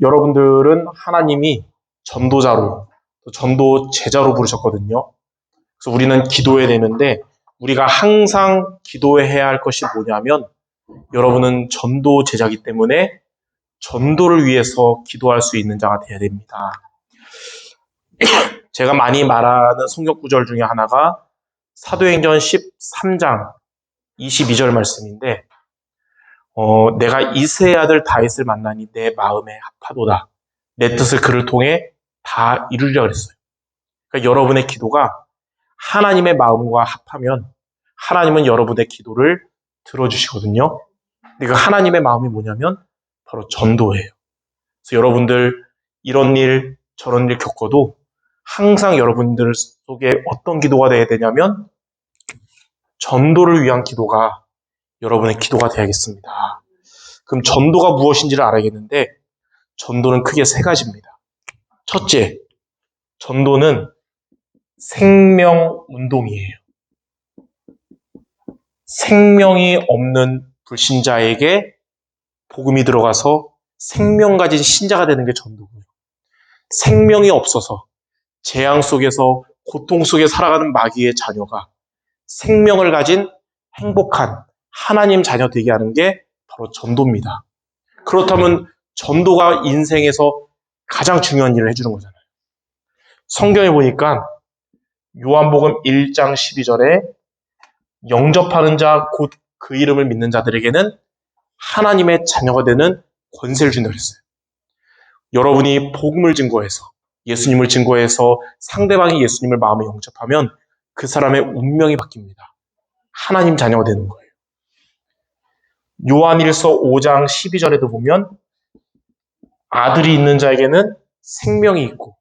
여러분들은 하나님이 전도자로, 또 전도 제자로 부르셨거든요. 그래서 우리는 기도해야 되는데 우리가 항상 기도해야 할 것이 뭐냐면 여러분은 전도 제자이기 때문에 전도를 위해서 기도할 수 있는 자가 되어야 됩니다. 제가 많이 말하는 성경 구절 중에 하나가 사도행전 13장 22절 말씀인데 내가 이새의 아들 다윗을 만나니 내 마음에 합하도다. 내 뜻을 그를 통해 다 이루려 그랬어요. 그러니까 여러분의 기도가 하나님의 마음과 합하면 하나님은 여러분의 기도를 들어주시거든요. 근데 그 하나님의 마음이 뭐냐면 바로 전도예요. 그래서 여러분들 이런 일 저런 일 겪어도 항상 여러분들 속에 어떤 기도가 돼야 되냐면 전도를 위한 기도가 여러분의 기도가 되야겠습니다. 그럼 전도가 무엇인지를 알아야겠는데 전도는 크게 세 가지입니다. 첫째, 전도는 생명운동이에요. 생명이 없는 불신자에게 복음이 들어가서 생명 가진 신자가 되는 게 전도고요. 생명이 없어서 재앙 속에서 고통 속에 살아가는 마귀의 자녀가 생명을 가진 행복한 하나님 자녀 되게 하는 게 바로 전도입니다. 그렇다면 전도가 인생에서 가장 중요한 일을 해주는 거잖아요. 성경에 보니까 요한복음 1장 12절에 영접하는 자 곧 그 이름을 믿는 자들에게는 하나님의 자녀가 되는 권세를 준다고 했어요. 여러분이 복음을 증거해서 예수님을 증거해서 상대방이 예수님을 마음에 영접하면 그 사람의 운명이 바뀝니다. 하나님 자녀가 되는 거예요. 요한일서 5장 12절에도 보면 아들이 있는 자에게는 생명이 있고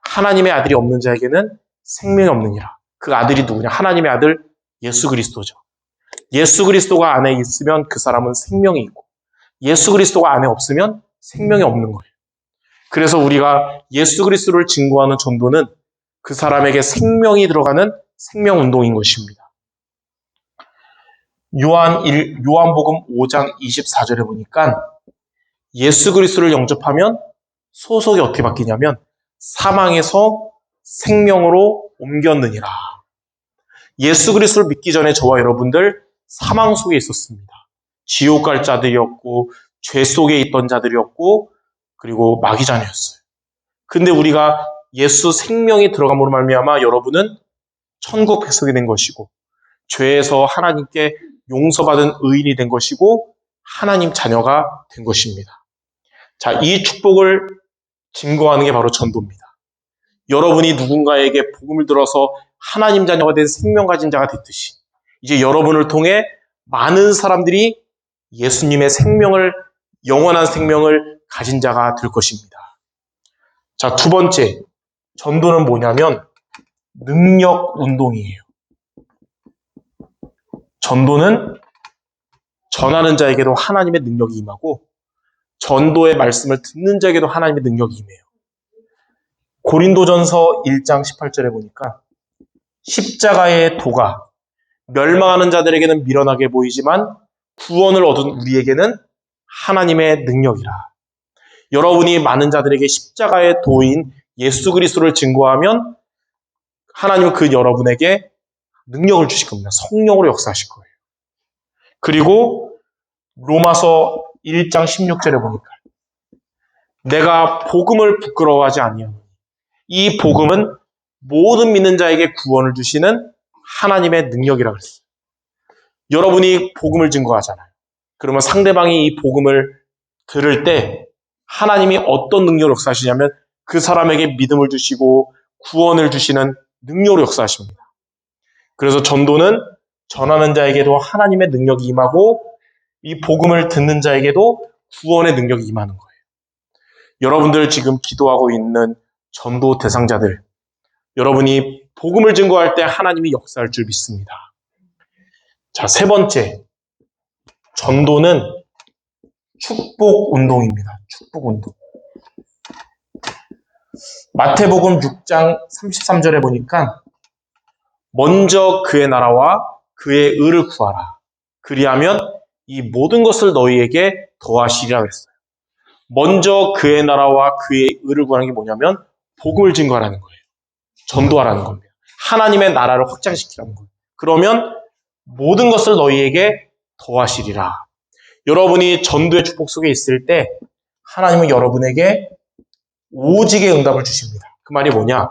하나님의 아들이 없는 자에게는 생명이 없느니라. 그 아들이 누구냐? 하나님의 아들 예수 그리스도죠. 예수 그리스도가 안에 있으면 그 사람은 생명이 있고 예수 그리스도가 안에 없으면 생명이 없는 거예요. 그래서 우리가 예수 그리스도를 증거하는 전도는 그 사람에게 생명이 들어가는 생명운동인 것입니다. 요한복음 5장 24절에 보니까 예수 그리스도를 영접하면 소속이 어떻게 바뀌냐면 사망에서 생명으로 옮겼느니라. 예수 그리스도를 믿기 전에 저와 여러분들 사망 속에 있었습니다. 지옥 갈 자들이었고 죄 속에 있던 자들이었고 그리고 마귀 자녀였어요. 근데 우리가 예수 생명이 들어감으로 말미암아 여러분은 천국 백성이 된 것이고 죄에서 하나님께 용서받은 의인이 된 것이고 하나님 자녀가 된 것입니다. 자, 이 축복을 증거하는 게 바로 전도입니다. 여러분이 누군가에게 복음을 들어서 하나님 자녀가 된 생명 가진 자가 됐듯이 이제 여러분을 통해 많은 사람들이 예수님의 생명을 영원한 생명을 가진 자가 될 것입니다. 자, 두 번째, 전도는 뭐냐면 능력 운동이에요. 전도는 전하는 자에게도 하나님의 능력이 임하고 전도의 말씀을 듣는 자에게도 하나님의 능력이 임해요. 고린도전서 1장 18절에 보니까 십자가의 도가 멸망하는 자들에게는 미련하게 보이지만 구원을 얻은 우리에게는 하나님의 능력이라. 여러분이 많은 자들에게 십자가의 도인 예수 그리스도를 증거하면 하나님은 그 여러분에게 능력을 주실 겁니다. 성령으로 역사하실 거예요. 그리고 로마서 1장 16절에 보니까 내가 복음을 부끄러워하지 아니하노니 이 복음은 모든 믿는 자에게 구원을 주시는 하나님의 능력이라고 했어요. 여러분이 복음을 증거하잖아요. 그러면 상대방이 이 복음을 들을 때 하나님이 어떤 능력을 역사하시냐면 그 사람에게 믿음을 주시고 구원을 주시는 능력으로 역사하십니다. 그래서 전도는 전하는 자에게도 하나님의 능력이 임하고 이 복음을 듣는 자에게도 구원의 능력이 임하는 거예요. 여러분들 지금 기도하고 있는 전도 대상자들, 여러분이 복음을 증거할 때 하나님이 역사할 줄 믿습니다. 자, 세 번째, 전도는 축복 운동입니다. 축복 운동. 마태복음 6장 33절에 보니까 먼저 그의 나라와 그의 의를 구하라. 그리하면 이 모든 것을 너희에게 더하시리라 그랬어요. 먼저 그의 나라와 그의 의를 구하는 게 뭐냐면 복음을 증거하라는 거예요. 전도하라는 겁니다. 하나님의 나라를 확장시키라는 거예요. 그러면 모든 것을 너희에게 더하시리라. 여러분이 전도의 축복 속에 있을 때 하나님은 여러분에게 오직의 응답을 주십니다. 그 말이 뭐냐?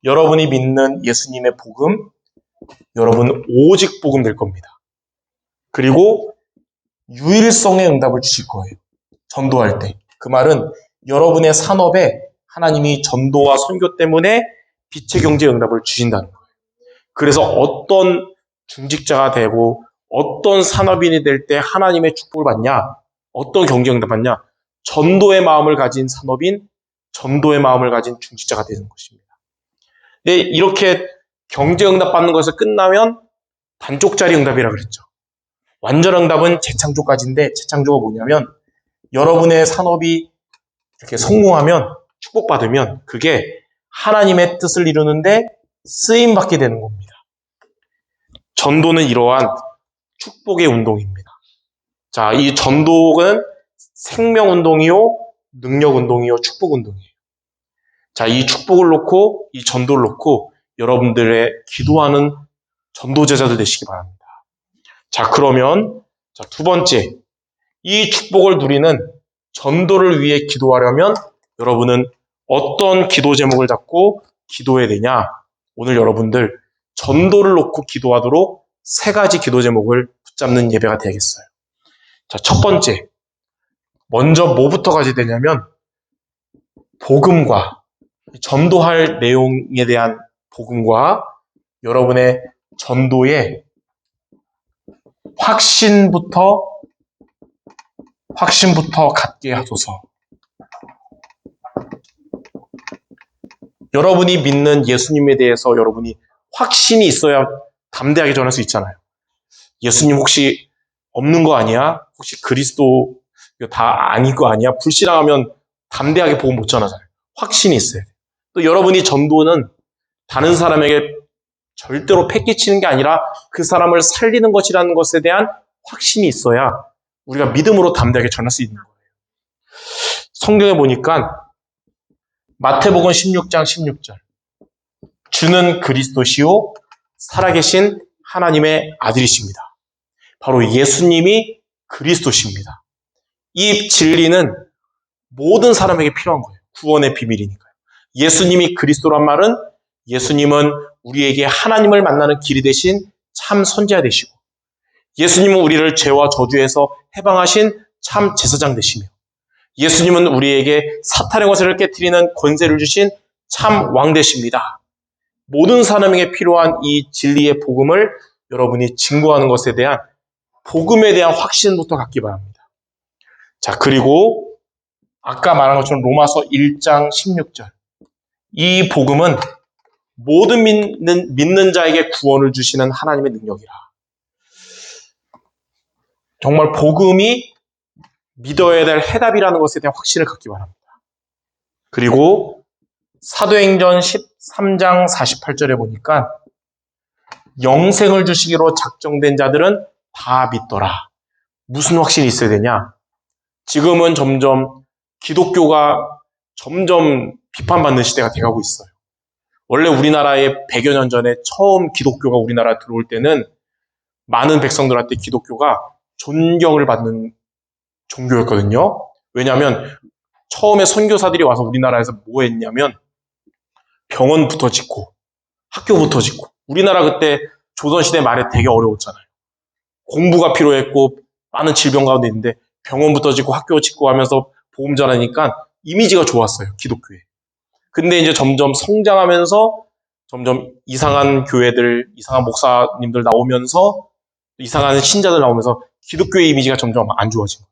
여러분이 믿는 예수님의 복음, 여러분 오직 복음 될 겁니다. 그리고 유일성의 응답을 주실 거예요. 전도할 때. 그 말은 여러분의 산업에 하나님이 전도와 선교 때문에 빛의 경제의 응답을 주신다는 거예요. 그래서 어떤 중직자가 되고 어떤 산업인이 될 때 하나님의 축복을 받냐? 어떤 경제 응답 받냐? 전도의 마음을 가진 산업인, 전도의 마음을 가진 중직자가 되는 것입니다. 근데 이렇게 경제 응답 받는 것에서 끝나면 반쪽짜리 응답이라 그랬죠. 완전 응답은 재창조까지인데 재창조가 뭐냐면 여러분의 산업이 이렇게 성공하면 축복받으면 그게 하나님의 뜻을 이루는데 쓰임받게 되는 겁니다. 전도는 이러한 축복의 운동입니다. 자, 이 전도는 생명운동이요, 능력운동이요, 축복운동이에요. 자, 이 축복을 놓고, 이 전도를 놓고 여러분들의 기도하는 전도제자들 되시기 바랍니다. 자, 그러면 두 번째, 이 축복을 누리는 전도를 위해 기도하려면 여러분은 어떤 기도 제목을 잡고 기도해야 되냐? 오늘 여러분들 전도를 놓고 기도하도록 3가지 기도 제목을 붙잡는 예배가 되겠어요. 자, 첫 번째, 먼저 뭐부터 가져야 되냐면 복음과 전도할 내용에 대한 복음과 여러분의 전도의 확신부터 갖게 하소서. 여러분이 믿는 예수님에 대해서 여러분이 확신이 있어야 담대하게 전할 수 있잖아요. 예수님 혹시 없는 거 아니야? 혹시 그리스도 다 아닌 거 아니야? 불신앙하면 담대하게 복음 못 전하잖아요. 확신이 있어요. 또 여러분이 전도는 다른 사람에게 절대로 패기치는 게 아니라 그 사람을 살리는 것이라는 것에 대한 확신이 있어야 우리가 믿음으로 담대하게 전할 수 있는 거예요. 성경에 보니까 마태복음 16장 16절 주는 그리스도시요 살아계신 하나님의 아들이십니다. 바로 예수님이 그리스도십니다. 이 진리는 모든 사람에게 필요한 거예요. 구원의 비밀이니까요. 예수님이 그리스도란 말은 예수님은 우리에게 하나님을 만나는 길이 되신 참 선지자 되시고 예수님은 우리를 죄와 저주에서 해방하신 참 제사장 되시며 예수님은 우리에게 사탄의 권세를 깨트리는 권세를 주신 참 왕 되십니다. 모든 사람에게 필요한 이 진리의 복음을 여러분이 증거하는 것에 대한 복음에 대한 확신부터 갖기 바랍니다. 자, 그리고 아까 말한 것처럼 로마서 1장 16절 이 복음은 모든 믿는 자에게 구원을 주시는 하나님의 능력이라. 정말 복음이 믿어야 될 해답이라는 것에 대한 확신을 갖기 바랍니다. 그리고 사도행전 13장 48절에 보니까 영생을 주시기로 작정된 자들은 다 믿더라. 무슨 확신이 있어야 되냐? 지금은 점점 기독교가 점점 비판받는 시대가 돼가고 있어요. 원래 우리나라에 100여 년 전에 처음 기독교가 우리나라에 들어올 때는 많은 백성들한테 기독교가 존경을 받는 종교였거든요. 왜냐하면 처음에 선교사들이 와서 우리나라에서 뭐 했냐면 병원부터 짓고 학교부터 짓고 우리나라 그때 조선시대 말에 되게 어려웠잖아요. 공부가 필요했고 많은 질병 가운데 있는데 병원부터 짓고 학교 짓고 하면서 복음 전하니까 이미지가 좋았어요. 기독교에. 근데 이제 점점 성장하면서 점점 이상한 교회들, 이상한 목사님들 나오면서 이상한 신자들 나오면서 기독교의 이미지가 점점 안 좋아진 거예요.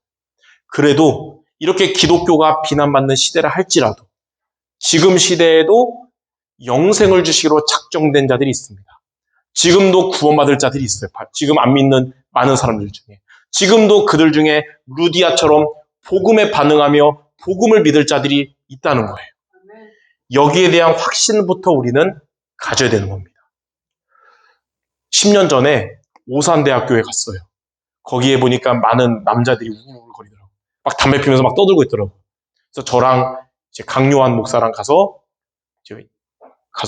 그래도 이렇게 기독교가 비난받는 시대라 할지라도 지금 시대에도 영생을 주시기로 작정된 자들이 있습니다. 지금도 구원받을 자들이 있어요. 지금 안 믿는 많은 사람들 중에. 지금도 그들 중에 루디아처럼 복음에 반응하며 복음을 믿을 자들이 있다는 거예요. 여기에 대한 확신부터 우리는 가져야 되는 겁니다. 10년 전에 오산대학교에 갔어요. 거기에 보니까 많은 남자들이 우글우글 거리더라고요. 막 담배 피면서 막 떠들고 있더라고요. 그래서 저랑 이제 강요한 목사랑 가서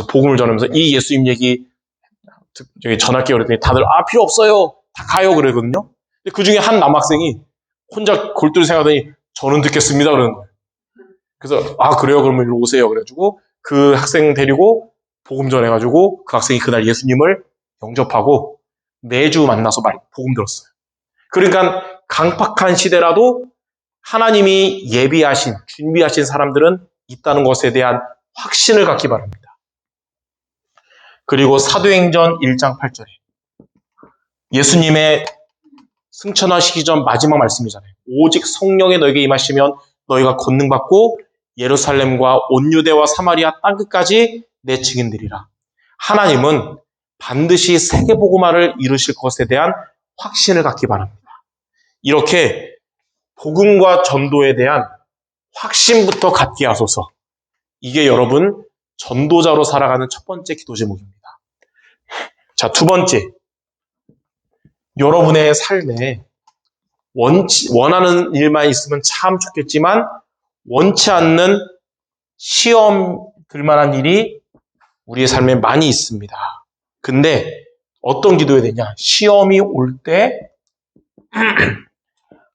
복음을 전하면서 이 예수님 얘기 저기 전할게요 그랬더니 다들 필요 없어요. 다 가요 그러거든요. 근데 그 중에 한 남학생이 혼자 골똘히 생각하더니 저는 듣겠습니다 그러는 거예요. 그래서 그래요 그러면 일로 오세요 그래가지고 그 학생 데리고 복음 전해가지고 그 학생이 그날 예수님을 영접하고 매주 만나서 복음 들었어요. 그러니까 강팍한 시대라도 하나님이 예비하신 준비하신 사람들은 있다는 것에 대한 확신을 갖기 바랍니다. 그리고 사도행전 1장 8절에 예수님의 승천하시기 전 마지막 말씀이잖아요. 오직 성령이 너에게 임하시면 너희가 권능받고 예루살렘과 온 유대와 사마리아 땅끝까지 내 증인들이라. 하나님은 반드시 세계복음화를 이루실 것에 대한 확신을 갖기 바랍니다. 이렇게 복음과 전도에 대한 확신부터 갖게 하소서. 이게 여러분 전도자로 살아가는 첫 번째 기도 제목입니다. 자, 두 번째. 여러분의 삶에 원하는 일만 있으면 참 좋겠지만 원치 않는 시험 들만한 일이 우리의 삶에 많이 있습니다. 근데 어떤 기도해야 되냐? 시험이 올 때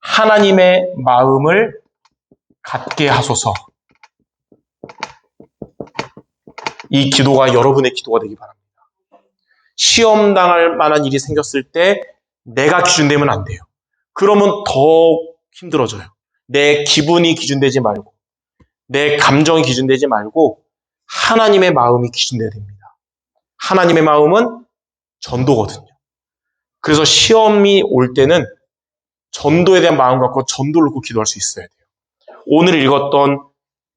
하나님의 마음을 갖게 하소서. 이 기도가 여러분의 기도가 되기 바랍니다. 시험 당할 만한 일이 생겼을 때 내가 기준되면 안 돼요. 그러면 더 힘들어져요. 내 기분이 기준되지 말고 내 감정이 기준되지 말고 하나님의 마음이 기준돼야 됩니다. 하나님의 마음은 전도거든요. 그래서 시험이 올 때는 전도에 대한 마음 갖고 전도를 놓고 기도할 수 있어야 돼요. 오늘 읽었던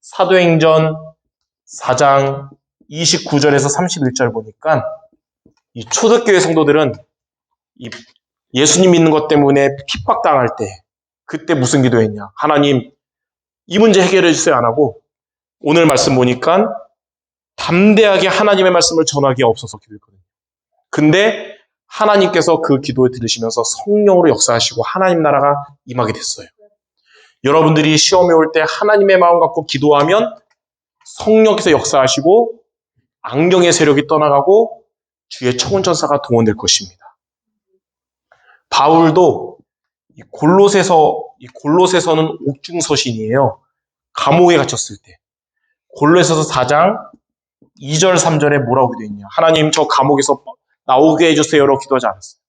사도행전 4장 29절에서 31절 보니까 이 초대교회 성도들은 이 예수님 믿는 것 때문에 핍박당할 때 그때 무슨 기도했냐? 하나님 이 문제 해결해 주세요 안 하고 오늘 말씀 보니까 담대하게 하나님의 말씀을 전하기에 없어서 기도했거든요. 근데 하나님께서 그 기도를 들으시면서 성령으로 역사하시고 하나님 나라가 임하게 됐어요. 여러분들이 시험에 올 때 하나님의 마음 갖고 기도하면 성령께서 역사하시고 악령의 세력이 떠나가고 주의 천군천사가 동원될 것입니다. 바울도 골로새서는 옥중서신이에요. 감옥에 갇혔을 때 골로새서 4장 2절 3절에 뭐라고 기도했냐? 하나님 저 감옥에서 나오게 해주세요라고 기도하지 않았어요.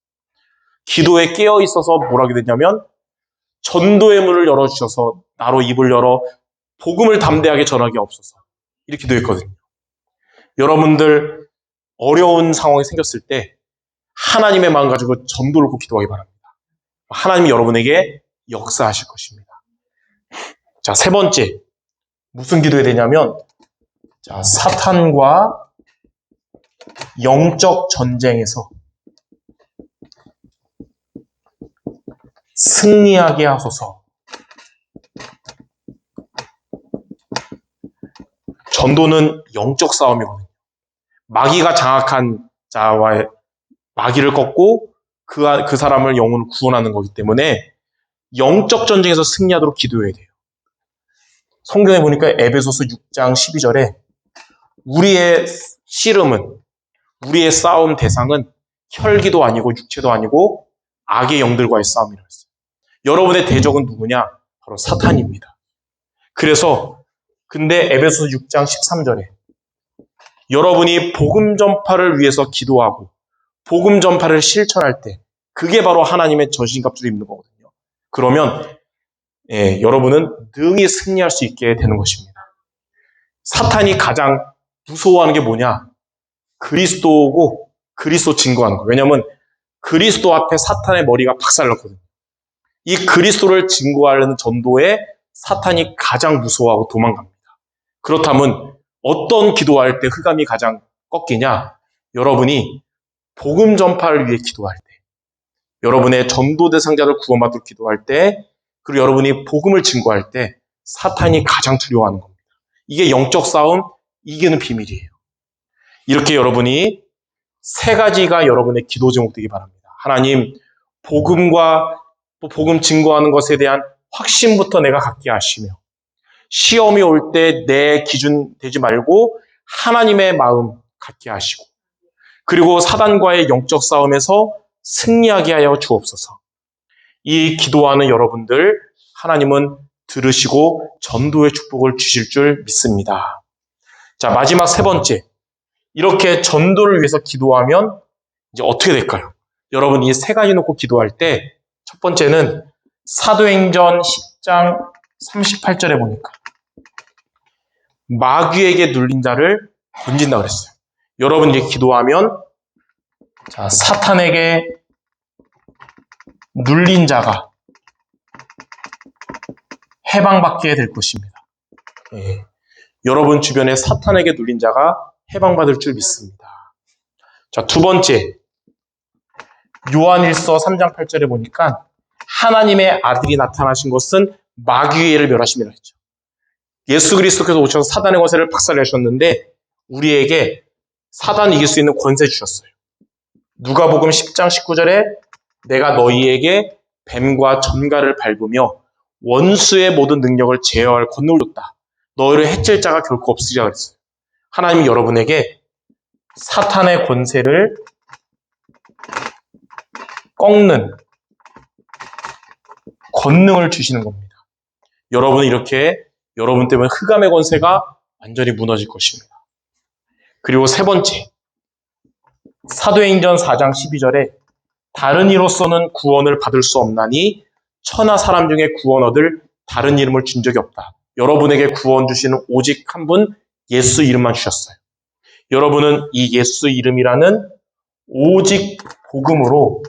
기도에 깨어 있어서 뭐라고 기도했냐면 전도의 문을 열어주셔서 나로 입을 열어 복음을 담대하게 전하게 없어서 이렇게 기도했거든요. 여러분들 어려운 상황이 생겼을 때 하나님의 마음 가지고 전도를 꼭 기도하기 바랍니다. 하나님이 여러분에게 역사하실 것입니다. 자, 세 번째 무슨 기도해야 되냐면 자, 사탄과 영적 전쟁에서 승리하게 하소서. 전도는 영적 싸움이거든요. 마귀가 장악한 자와의 마귀를 꺾고 그 사람을 영혼을 구원하는 거기 때문에 영적 전쟁에서 승리하도록 기도해야 돼요. 성경에 보니까 에베소서 6장 12절에 우리의 씨름은 우리의 싸움 대상은 혈기도 아니고 육체도 아니고 악의 영들과의 싸움이라고 했어요. 여러분의 대적은 누구냐? 바로 사탄입니다. 그래서 근데 에베소서 6장 13절에 여러분이 복음 전파를 위해서 기도하고 복음 전파를 실천할 때 그게 바로 하나님의 전신갑주를 입는 거거든요. 그러면 여러분은 능히 승리할 수 있게 되는 것입니다. 사탄이 가장 무서워하는 게 뭐냐? 그리스도고 그리스도 증거하는 거예요. 왜냐하면 그리스도 앞에 사탄의 머리가 박살났거든요. 이 그리스도를 증거하려는 전도에 사탄이 가장 무서워하고 도망갑니다. 그렇다면 어떤 기도할 때 흑암이 가장 꺾이냐? 여러분이 복음 전파를 위해 기도할 때, 여러분의 전도 대상자를 구원받도록 기도할 때, 그리고 여러분이 복음을 증거할 때 사탄이 가장 두려워하는 겁니다. 이게 영적 싸움 이기는 비밀이에요. 이렇게 여러분이 세 가지가 여러분의 기도 제목 되기 바랍니다. 하나님, 복음과 또 복음 증거하는 것에 대한 확신부터 내가 갖게 하시며 시험이 올 때 내 기준 되지 말고 하나님의 마음 갖게 하시고, 그리고 사단과의 영적 싸움에서 승리하게 하여 주옵소서. 이 기도하는 여러분들 하나님은 들으시고 전도의 축복을 주실 줄 믿습니다. 자, 마지막 세 번째. 이렇게 전도를 위해서 기도하면 이제 어떻게 될까요? 여러분 이 세 가지 놓고 기도할 때 첫 번째는 사도행전 10장 38절에 보니까 마귀에게 눌린 자를 건진다고 그랬어요. 여러분 이제 기도하면 자, 사탄에게 눌린 자가 해방받게 될 것입니다. 예. 여러분 주변에 사탄에게 눌린 자가 해방받을 줄 믿습니다. 자, 두 번째. 요한일서 3장 8절에 보니까 하나님의 아들이 나타나신 것은 마귀의 일을 멸하심이라 했죠. 예수 그리스도께서 오셔서 사단의 권세를 박살내셨는데 우리에게 사단 이길 수 있는 권세 주셨어요. 누가복음 10장 19절에 내가 너희에게 뱀과 전갈을 밟으며 원수의 모든 능력을 제어할 권능을 줬다. 너희를 해칠 자가 결코 없으리라 그랬어요. 하나님이 여러분에게 사탄의 권세를 꺾는 권능을 주시는 겁니다. 여러분은 이렇게 여러분 때문에 흑암의 권세가 완전히 무너질 것입니다. 그리고 세 번째, 사도행전 4장 12절에 다른 이로서는 구원을 받을 수 없나니 천하 사람 중에 구원 얻을 다른 이름을 준 적이 없다. 여러분에게 구원 주시는 오직 한 분 예수 이름만 주셨어요. 여러분은 이 예수 이름이라는 오직 복음으로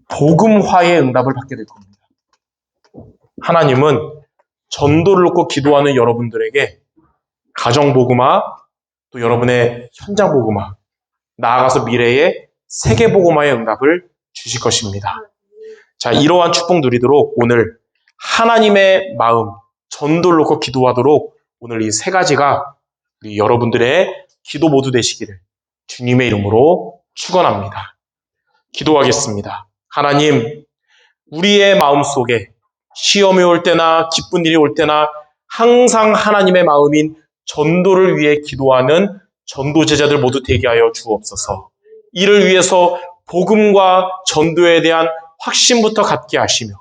복음화의 응답을 받게 될 겁니다. 하나님은 전도를 놓고 기도하는 여러분들에게 가정복음화, 또 여러분의 현장복음화, 나아가서 미래의 세계복음화의 응답을 주실 것입니다. 자, 이러한 축복 누리도록 오늘 하나님의 마음, 전도를 놓고 기도하도록 오늘 이 세 가지가 우리 여러분들의 기도 모두 되시기를 주님의 이름으로 축원합니다. 기도하겠습니다. 하나님, 우리의 마음속에 시험이 올 때나 기쁜 일이 올 때나 항상 하나님의 마음인 전도를 위해 기도하는 전도 제자들 모두 되게 하여 주옵소서. 이를 위해서 복음과 전도에 대한 확신부터 갖게 하시며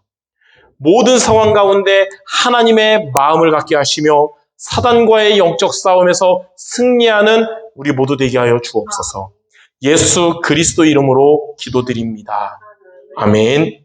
모든 상황 가운데 하나님의 마음을 갖게 하시며 사단과의 영적 싸움에서 승리하는 우리 모두 되게 하여 주옵소서. 예수 그리스도 이름으로 기도드립니다. 아멘.